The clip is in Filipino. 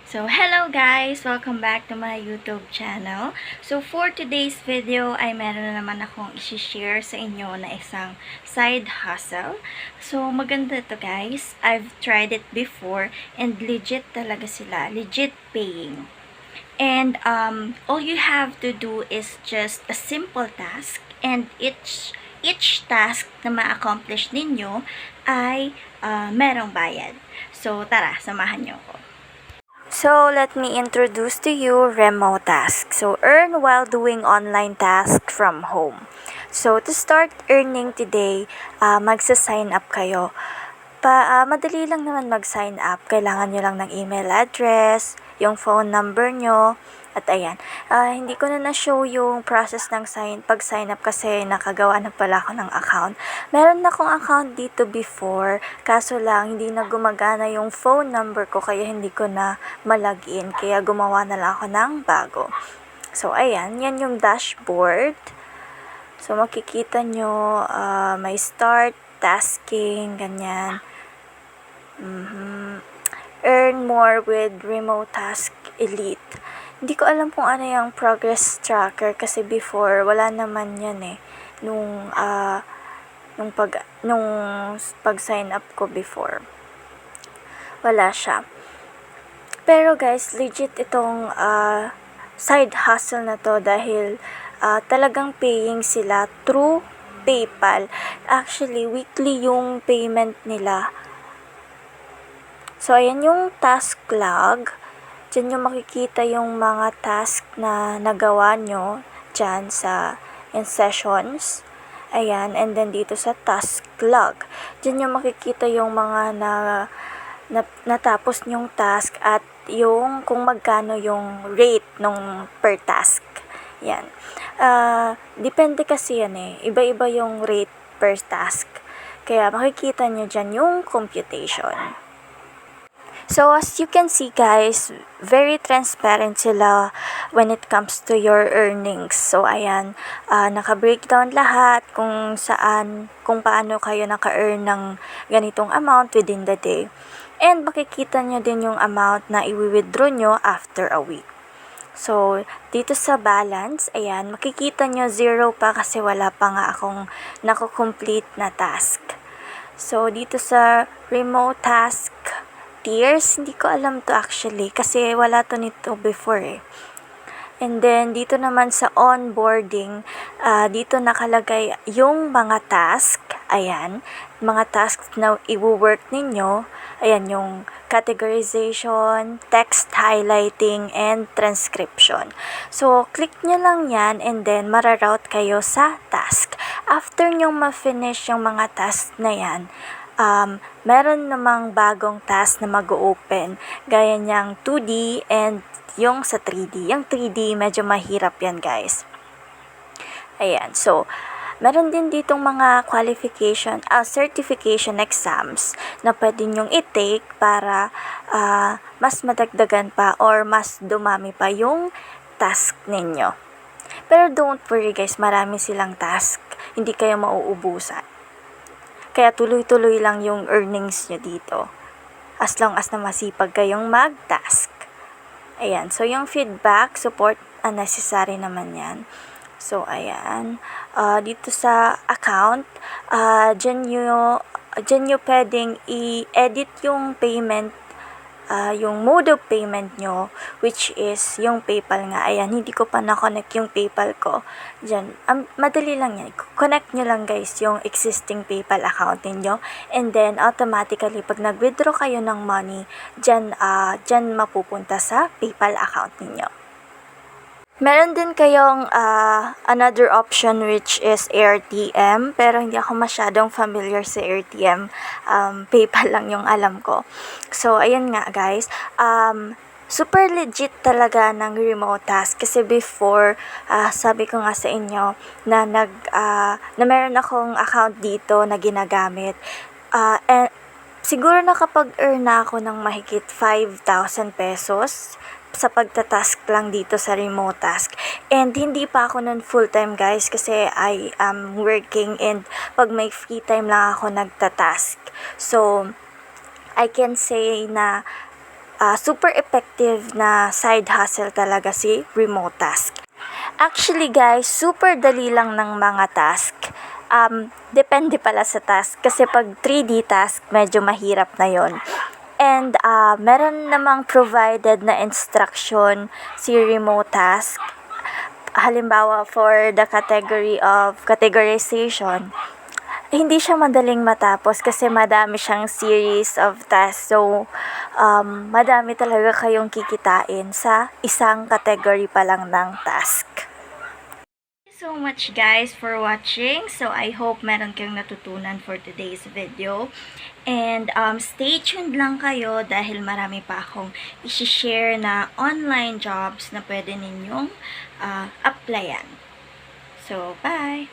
So, hello guys! Welcome back to my YouTube channel. So, for today's video ay meron na naman akong isi-share sa inyo na isang side hustle. So, maganda to guys. I've tried it before and legit talaga sila. Legit paying. And all you have to do is just a simple task and each task na ma-accomplish ninyo ay merong bayad. So, tara, samahan nyo ko. So, let me introduce to you remote task. So, earn while doing online task from home. So, to start earning today, magsa-sign up kayo. Madali lang naman mag-sign up. Kailangan nyo lang ng email address, yung phone number nyo, at ayan. Hindi ko na na-show yung process ng pag-sign up kasi nakagawa na pala ako ng account. Meron na akong account dito before, kaso lang hindi na gumagana yung phone number ko kaya hindi ko na malagin. Kaya gumawa na lang ako ng bago. So, ayan. Yan yung dashboard. So, makikita nyo, may start, tasking, ganyan. Earn more with Remote Task Elite. Hindi ko alam kung ano yung progress tracker kasi before wala naman yan eh. Nung pag-sign up ko before. Wala siya. Pero guys, legit itong side hustle na to dahil talagang paying sila through PayPal. Actually, weekly yung payment nila. So, ayan yung task log. Diyan nyo makikita yung mga task na nagawa nyo dyan in sessions. Ayan, and then dito sa task log. Diyan nyo makikita yung mga natapos nyong task at yung kung magkano yung rate nung per task. Yan. Depende kasi yan eh. Iba-iba yung rate per task. Kaya makikita nyo dyan yung computation. So, as you can see guys, very transparent sila when it comes to your earnings. So, ayan, naka-breakdown lahat kung paano kayo naka-earn ng ganitong amount within the day. And makikita nyo din yung amount na i-withdraw nyo after a week. So, dito sa balance, ayan, makikita nyo 0 pa kasi wala pa nga akong nako-complete na task. So, dito sa remote task tiers, hindi ko alam to actually kasi wala to nito before eh. And then, dito naman sa onboarding, dito nakalagay yung mga task. Ayan, mga tasks na i-work ninyo. Ayan, yung categorization, text highlighting, and transcription. So, click nyo lang yan and then mararoute kayo sa task. After nyo ma-finish yung mga task na yan, meron namang bagong task na mag-open. Gaya niyang 2D and yung sa 3D. Yung 3D, medyo mahirap yan guys. Ayan, so, meron din ditong mga certification exams na pwede nyong i-take para mas madagdagan pa or mas dumami pa yung task ninyo. Pero don't worry guys, marami silang task. Hindi kayo mauubusan. Kaya tuloy-tuloy lang yung earnings nyo dito. As long as na masipag kayong mag-task. Ayan. So, yung feedback, support, unnecessary naman yan. So, ayan. Dito sa account, dyan nyo pwedeng i-edit yung payment, yung mode of payment nyo, which is yung PayPal nga. Ayan, hindi ko pa na-connect yung PayPal ko. Dyan, madali lang yan. Connect nyo lang guys yung existing PayPal account ninyo. And then, automatically, pag nag-withdraw kayo ng money, dyan mapupunta sa PayPal account ninyo. Meron din kayong another option which is AirTM, pero hindi ako masyadong familiar sa AirTM. PayPal lang yung alam ko. So, ayun nga guys. Super legit talaga ng remote task kasi before, sabi ko nga sa inyo na meron akong account dito na ginagamit. And siguro nakapag-earn na ako ng mahigit 5,000 pesos sa pagtatask lang dito sa remote task. And hindi pa ako nun full-time guys kasi I am working and pag may free time lang ako nagtatask. So, I can say na super effective na side hustle talaga si remote task. Actually guys, super dali lang ng mga task. Depende pala sa task. Kasi pag 3D task, medyo mahirap na yon. And meron namang provided na instruction si remote task. Halimbawa, for the category of categorization, hindi siya madaling matapos kasi madami siyang series of tasks. So, madami talaga kayong kikitain sa isang category pa lang ng task. Thank you so much guys for watching. So, I hope meron kayong natutunan for today's video. And stay tuned lang kayo dahil marami pa akong isi-share na online jobs na pwede ninyong applyan. So, bye!